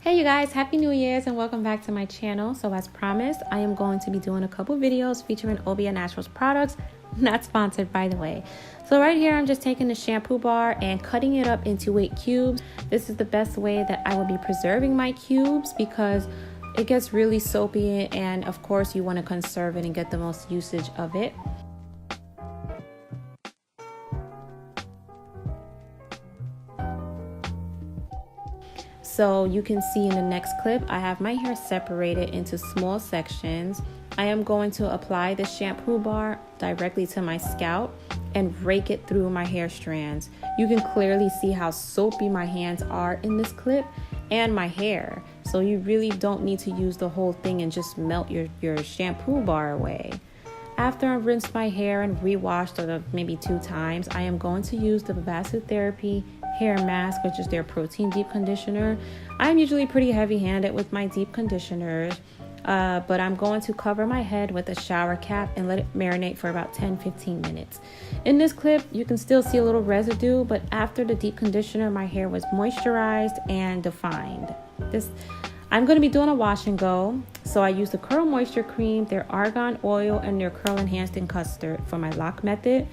Hey you guys, happy New Year's and welcome back to my channel. So as promised, I am going to be doing a couple videos featuring Obia Naturals products, not sponsored by the way. So right here I'm just taking the shampoo bar and cutting it up into 8 cubes. This is the best way that I will be preserving my cubes because it gets really soapy and of course you want to conserve it and get the most usage of it. So you can see in the next clip, I have my hair separated into small sections. I am going to apply the shampoo bar directly to my scalp and rake it through my hair strands. You can clearly see how soapy my hands are in this clip and my hair. So you really don't need to use the whole thing and just melt your shampoo bar away. After I've rinsed my hair and re-washed it maybe 2 times, I am going to use the Therapy hair mask, which is their protein deep conditioner. I'm usually pretty heavy-handed with my deep conditioners, but I'm going to cover my head with a shower cap and let it marinate for about 10-15 minutes. In this clip, you can still see a little residue, but after the deep conditioner, my hair was moisturized and defined. I'm going to be doing a wash and go, so I use the Curl Moisture Cream, their Argan Oil, and their Curl Enhancing Custard for my lock method.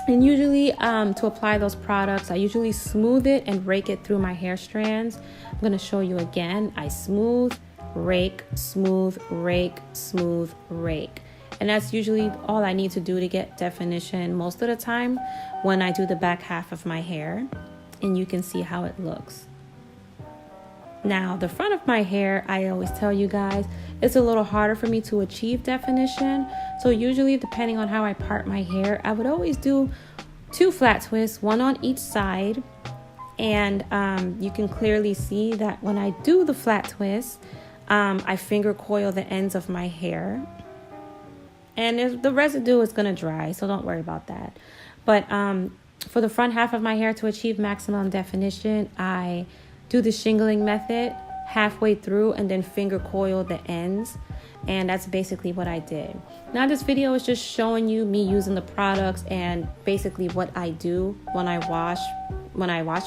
And usually to apply those products, I usually smooth it and rake it through my hair strands. I'm going to show you again. I smooth, rake, smooth, rake, smooth, rake. And that's usually all I need to do to get definition most of the time when I do the back half of my hair. And you can see how it looks. Now, the front of my hair, I always tell you guys, it's a little harder for me to achieve definition. So usually, depending on how I part my hair, I would always do 2 flat twists, 1 on each side. And you can clearly see that when I do the flat twist, I finger coil the ends of my hair. And the residue is going to dry, so don't worry about that. But for the front half of my hair to achieve maximum definition, I do the shingling method halfway through and then finger coil the ends, and that's basically what I did. Now this video is just showing you me using the products and basically what I do when I wash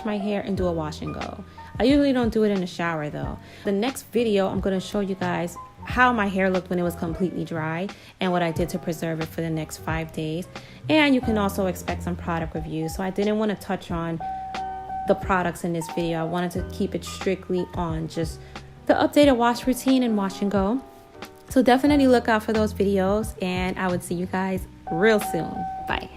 my hair and do a wash and go. I usually don't do it in the shower though. The next video I'm going to show you guys how my hair looked when it was completely dry and what I did to preserve it for the next 5 days. And you can also expect some product reviews, so I didn't want to touch on the products in this video. I wanted to keep it strictly on just the updated wash routine and wash and go. So definitely look out for those videos and I would see you guys real soon. Bye.